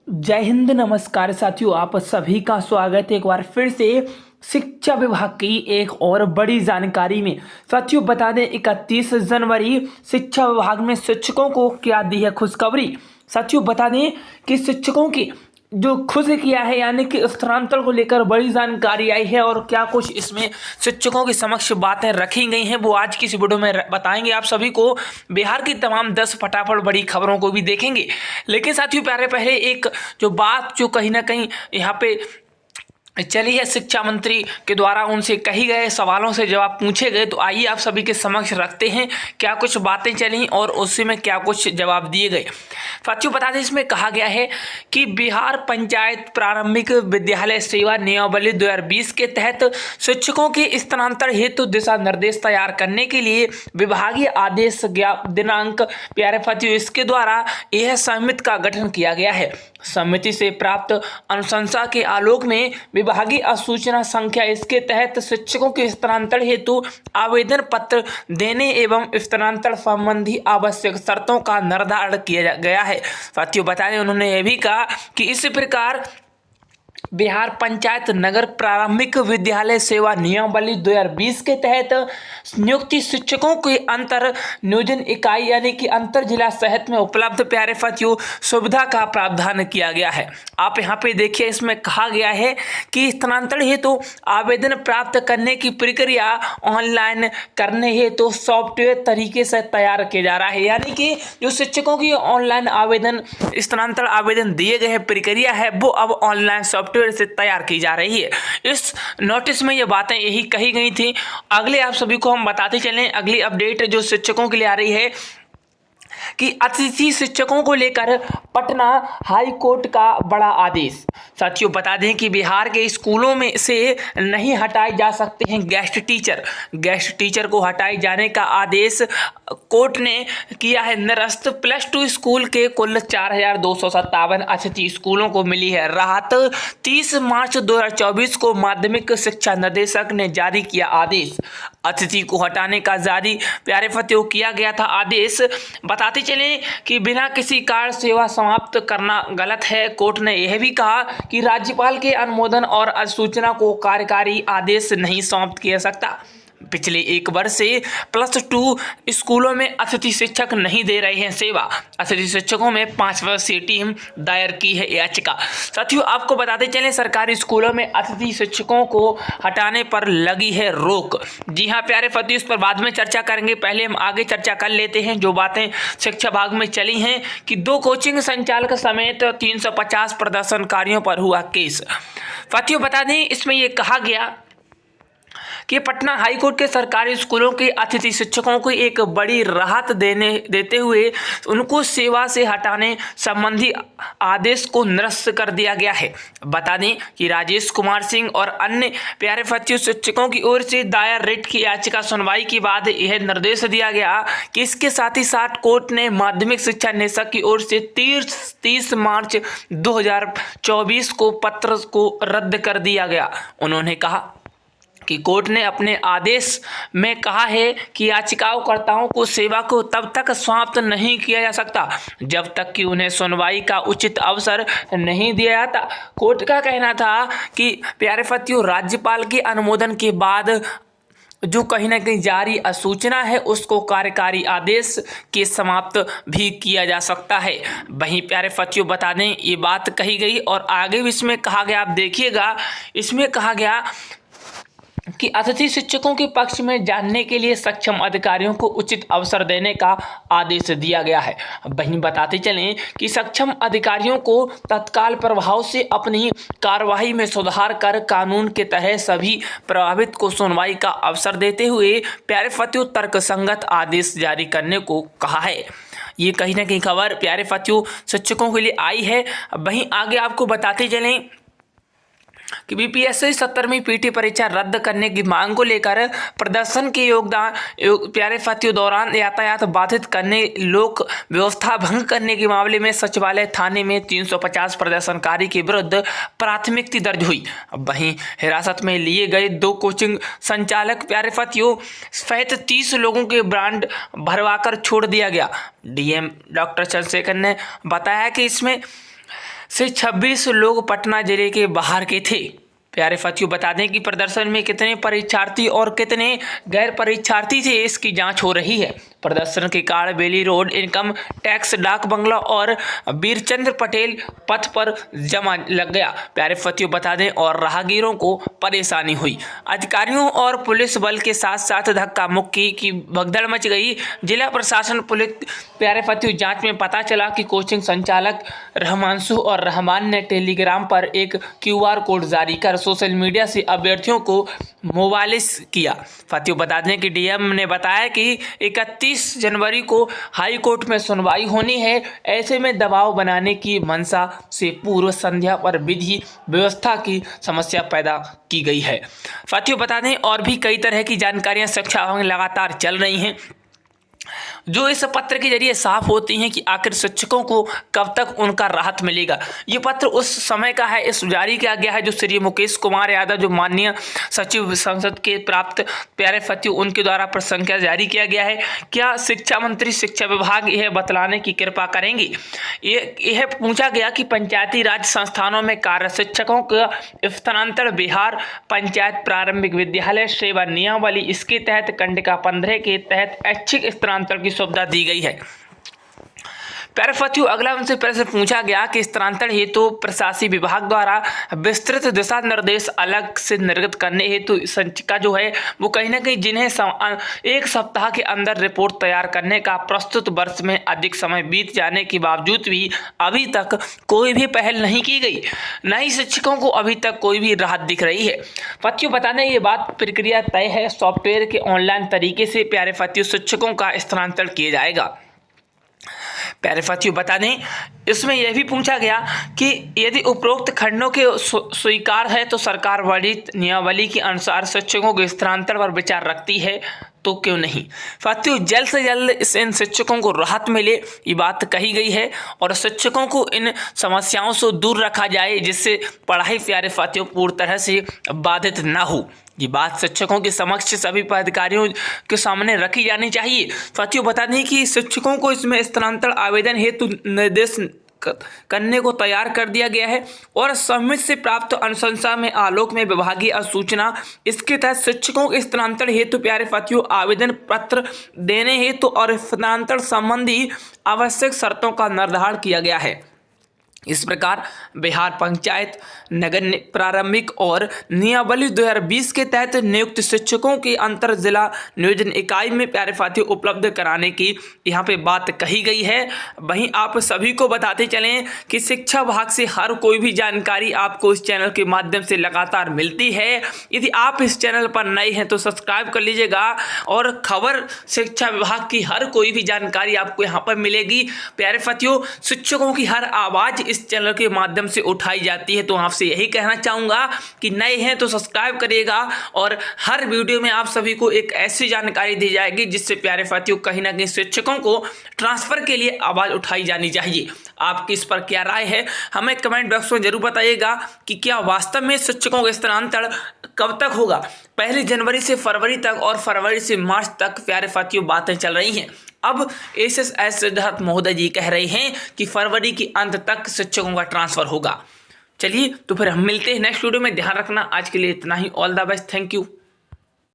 जय हिंद, नमस्कार साथियों। आप सभी का स्वागत है एक बार फिर से शिक्षा विभाग की एक और बड़ी जानकारी में। साथियों बता दें 31 जनवरी शिक्षा विभाग में शिक्षकों को क्या दी है खुशखबरी। साथियों बता दें कि शिक्षकों की जो खुश किया है यानी कि स्थानांतरण को लेकर बड़ी जानकारी आई है और क्या कुछ इसमें शिक्षकों के समक्ष बातें रखी गई हैं वो आज की इस वीडियो में बताएंगे आप सभी को। बिहार की तमाम 10 फटाफट बड़ी खबरों को भी देखेंगे, लेकिन साथियों प्यारे पहले एक जो बात जो कहीं ना कहीं यहाँ पे चली है शिक्षा मंत्री के द्वारा उनसे कही गए सवालों से जवाब पूछे गए, तो आइए आप सभी के समक्ष रखते हैं क्या कुछ बातें चली और उसी में क्या कुछ जवाब दिए गए। साथियों बता दें इसमें कहा गया है कि बिहार पंचायत प्रारंभिक विद्यालय सेवा नियमावली 2020 के तहत शिक्षकों के स्थानांतरण हेतु दिशा निर्देश तैयार करने के लिए विभागीय आदेश दिनांक प्यारे साथियों इसके द्वारा यह समिति का गठन किया गया है। समिति से प्राप्त अनुशंसा के आलोक में विभागीय अधिसूचना संख्या इसके तहत शिक्षकों के स्थानांतरण हेतु आवेदन पत्र देने एवं स्थानांतरण संबंधी आवश्यक शर्तों का निर्धारण किया गया है। साथियों बता दें उन्होंने यह भी कहा कि इस प्रकार बिहार पंचायत नगर प्रारंभिक विद्यालय सेवा नियमावली 2020 के तहत नियुक्त शिक्षकों के अंतर नियोजन इकाई यानी कि अंतर जिला सहित में उपलब्ध प्यारे साथियों सुविधा का प्रावधान किया गया है। आप यहां पे देखिए इसमें कहा गया है कि स्थानांतरण हेतु आवेदन प्राप्त करने की प्रक्रिया ऑनलाइन करने हेतु सॉफ्टवेयर तरीके से तैयार किया जा रहा है, यानी कि जो शिक्षकों की ऑनलाइन आवेदन स्थानांतरण आवेदन दिए गए प्रक्रिया है वो अब ऑनलाइन सॉफ्टवेयर से तैयार की जा रही है। इस नोटिस में ये बातें यही कही गई थी। अगले आप सभी को हम बताते चलें अगली अपडेट जो शिक्षकों के लिए आ रही है कि अतिथि शिक्षकों को लेकर पटना हाई कोर्ट का बड़ा आदेश। साथियों बता दें कि बिहार के स्कूलों में से नहीं हटाए जा सकते हैं गेस्ट टीचर को हटाए जाने का आदेश कोर्ट ने किया है निरस्त। +2 स्कूल के कुल 4257 अतिथि स्कूलों को मिली है राहत। 30 मार्च 2024 को माध्यमिक शिक्षा निदेशक ने जारी किया आदेश। अतिथि को हटाने का जारी प्यारे साथियों किया गया था आदेश। बताते चलें कि बिना किसी कारण सेवा समाप्त करना गलत है। कोर्ट ने यह भी कहा कि राज्यपाल के अनुमोदन और अधिसूचना को कार्यकारी आदेश नहीं समाप्त किया जा सकता। पिछले एक वर्ष से +2 स्कूलों में अतिथि शिक्षक नहीं दे रहे हैं सेवा। अतिथि शिक्षकों में 5 वर्षीय टीम दायर की है याचिका। साथियों आपको बताते चलें सरकारी स्कूलों में अतिथि शिक्षकों को हटाने पर लगी है रोक। जी हाँ प्यारे साथियों इस पर बाद में चर्चा करेंगे, पहले हम आगे चर्चा कर लेते हैं जो बातें शिक्षा विभाग में चली हैं कि 2 कोचिंग संचालक समेत 350 प्रदर्शनकारियों पर हुआ केस। साथियों बता दें इसमें यह कहा गया कि पटना हाईकोर्ट के सरकारी स्कूलों के अतिथि शिक्षकों को एक बड़ी राहत देते हुए उनको सेवा से हटाने संबंधी आदेश को निरस्त कर दिया गया है। बता दें कि राजेश कुमार सिंह और अन्य प्यारे साथियों शिक्षकों की ओर से दायर रिट की याचिका सुनवाई के बाद यह निर्देश दिया गया कि इसके साथ ही साथ कोर्ट ने माध्यमिक शिक्षा निदेशक की ओर से 30 मार्च 2024 को पत्र को रद्द कर दिया गया। उन्होंने कहा कि कोर्ट ने अपने आदेश में कहा है कि याचिकाकर्ताओं को सेवा को तब तक समाप्त नहीं किया जा सकता जब तक कि उन्हें सुनवाई का उचित अवसर नहीं दिया जाता। कोर्ट का कहना था कि प्यारे साथियों राज्यपाल के अनुमोदन के बाद जो कहीं ना कहीं जारी अधिसूचना है उसको कार्यकारी आदेश के समाप्त भी किया जा सकता है। वहीं प्यारे साथियों बता दें ये बात कही गई और आगे भी इसमें कहा गया, आप देखिएगा इसमें कहा गया कि अतिथि शिक्षकों के पक्ष में जानने के लिए सक्षम अधिकारियों को उचित अवसर देने का आदेश दिया गया है। वहीं बताते चलें कि सक्षम अधिकारियों को तत्काल प्रभाव से अपनी कार्यवाही में सुधार कर कानून के तहत सभी प्रभावित को सुनवाई का अवसर देते हुए प्यारे साथियों तर्कसंगत आदेश जारी करने को कहा है। ये कहीं ना कहीं खबर प्यारे साथियों शिक्षकों के लिए आई है। वहीं आगे आपको बताते चलें कि बीपीएससी 70वीं पीटी परीक्षा रद्द करने की मांग को लेकर प्रदर्शन के प्यारे साथियों दौरान यातायात बाधित करने लोक व्यवस्था भंग करने के मामले में सचिवालय थाने में 350 प्रदर्शनकारी के विरुद्ध प्राथमिकी दर्ज हुई। वहीं हिरासत में लिए गए 2 कोचिंग संचालक प्यारे साथियों सहित 30 लोगों के ब्रांड भरवाकर छोड़ दिया गया। डीएम डॉक्टर चंद्रशेखर ने बताया कि इसमें से 26 लोग पटना जिले के बाहर के थे। प्यारे साथियों, बता दें कि प्रदर्शन में कितने परीक्षार्थी और कितने गैर परीक्षार्थी थे, इसकी जांच हो रही है। प्रदर्शन के कारण बेली रोड, इनकम टैक्स, डाक बंगला और वीरचंद्र पटेल पथ पर जमा लग गया। प्यारे साथियों, बता दें और राहगीरों को परेशानी हुई। अधिकारियों और पुलिस बल के साथ साथ धक्का मुक्की की भगदड़ मच गई। जिला प्रशासन पुलिस प्यारे साथियों, जांच में पता चला कि कोचिंग संचालक रहमांशु और रहमान ने टेलीग्राम पर एक QR कोड जारी कर सोशल मीडिया से अभ्यर्थियों को मोबाइलिस किया। साथियों, बता दें कि DM ने बताया कि 31 जनवरी को हाई कोर्ट में सुनवाई होनी है। ऐसे में दबाव बनाने की मंशा से पूर्व संध्या पर विधि व्यवस्था की समस्या पैदा की गई है। साथियों, बता दें और भी कई तरह की जानकारियां शिक्षा विभाग में लगातार चल रही हैं, जो इस पत्र के जरिए साफ होती हैं कि आखिर शिक्षकों को कब तक उनका राहत मिलेगा। ये पत्र उस समय का है, इस जारी किया गया है जो श्री मुकेश कुमार यादव, जो माननीय सचिव संसद के प्राप्त प्यारे साथियों, उनके द्वारा प्रसंख्या जारी किया गया है। क्या शिक्षा मंत्री, शिक्षा विभाग यह बतलाने की कृपा करेंगे? यह पूछा गया कि पंचायती राज संस्थानों में कार्य शिक्षकों का स्थानांतरण बिहार पंचायत प्रारंभिक विद्यालय सेवा नियमावली, इसके तहत कंडिका 15 के तहत ऐच्छिक स्थानांतरण की सुविधा दी गई है। प्यारे साथियों, अगला उनसे प्रश्न पूछा गया कि स्थानांतरण हेतु प्रशासनिक विभाग द्वारा विस्तृत दिशा निर्देश अलग से निर्गत करने हेतु संचिका जो है वो कहीं ना कहीं जिन्हें 1 सप्ताह के अंदर रिपोर्ट तैयार करने का, प्रस्तुत वर्ष में अधिक समय बीत जाने के बावजूद भी अभी तक कोई भी पहल नहीं की गई, न ही शिक्षकों को अभी तक कोई भी राहत दिख रही है। साथियों, बताने ये बात प्रक्रिया तय है, सॉफ्टवेयर के ऑनलाइन तरीके से प्यारे साथियों शिक्षकों का स्थानांतरण किया जाएगा। प्यारे साथियों, बता दें इसमें यह भी पूछा गया कि यदि उपरोक्त खंडों के स्वीकार है तो सरकार वर्णित नियमावली के अनुसार शिक्षकों के स्थानांतरण पर विचार रखती है, तो क्यों नहीं। साथियों, जल्द से जल्द इन शिक्षकों को राहत मिले, ये बात कही गई है और शिक्षकों को इन समस्याओं से दूर रखा जाए जिससे पढ़ाई प्यारे साथियों पूरी तरह से बाधित ना हो। ये बात शिक्षकों के समक्ष सभी पदाधिकारियों के सामने रखी जानी चाहिए। साथियों, बता दें कि शिक्षकों को इसमें स्थानांतरण आवेदन हेतु निर्देश करने को तैयार कर दिया गया है और समिति से प्राप्त अनुशंसा में आलोक में विभागीय अधिसूचना, इसके तहत शिक्षकों के स्थानांतरण हेतु प्यारे साथियों आवेदन पत्र देने हेतु और स्थानांतरण संबंधी आवश्यक शर्तों का निर्धारण किया गया है। इस प्रकार बिहार पंचायत नगर प्रारंभिक और नियमावली 2020 के तहत नियुक्त शिक्षकों की अंतर जिला नियोजन इकाई में प्यारे साथियों उपलब्ध कराने की यहाँ पे बात कही गई है। वहीं आप सभी को बताते चलें कि शिक्षा विभाग से हर कोई भी जानकारी आपको इस चैनल के माध्यम से लगातार मिलती है। यदि आप इस चैनल पर नए हैं तो सब्सक्राइब कर लीजिएगा और खबर शिक्षा विभाग की हर कोई भी जानकारी आपको यहाँ पर मिलेगी। प्यारे साथियों, शिक्षकों की हर आवाज़ इस चैनल के माध्यम से उठाई जाती है, तो आपसे यही कहना चाहूँगा कि नए हैं तो सब्सक्राइब करिएगा और हर वीडियो में आप सभी को एक ऐसी जानकारी दी जाएगी जिससे प्यारे साथियों कहीं ना कहीं शिक्षकों को ट्रांसफ़र के लिए आवाज़ उठाई जानी चाहिए। आपकी इस पर क्या राय है, हमें कमेंट बॉक्स में जरूर बताइएगा कि क्या वास्तव में शिक्षकों का स्थानांतरण कब तक होगा। 1 जनवरी से फरवरी तक और फरवरी से मार्च तक प्यारे साथियों बातें चल रही हैं। अब SSS सिद्धार्थ महोदय जी कह रहे हैं कि फरवरी के अंत तक शिक्षकों का ट्रांसफर होगा। चलिए तो फिर हम मिलते हैं नेक्स्ट वीडियो में। ध्यान रखना, आज के लिए इतना ही। All the best, thank you.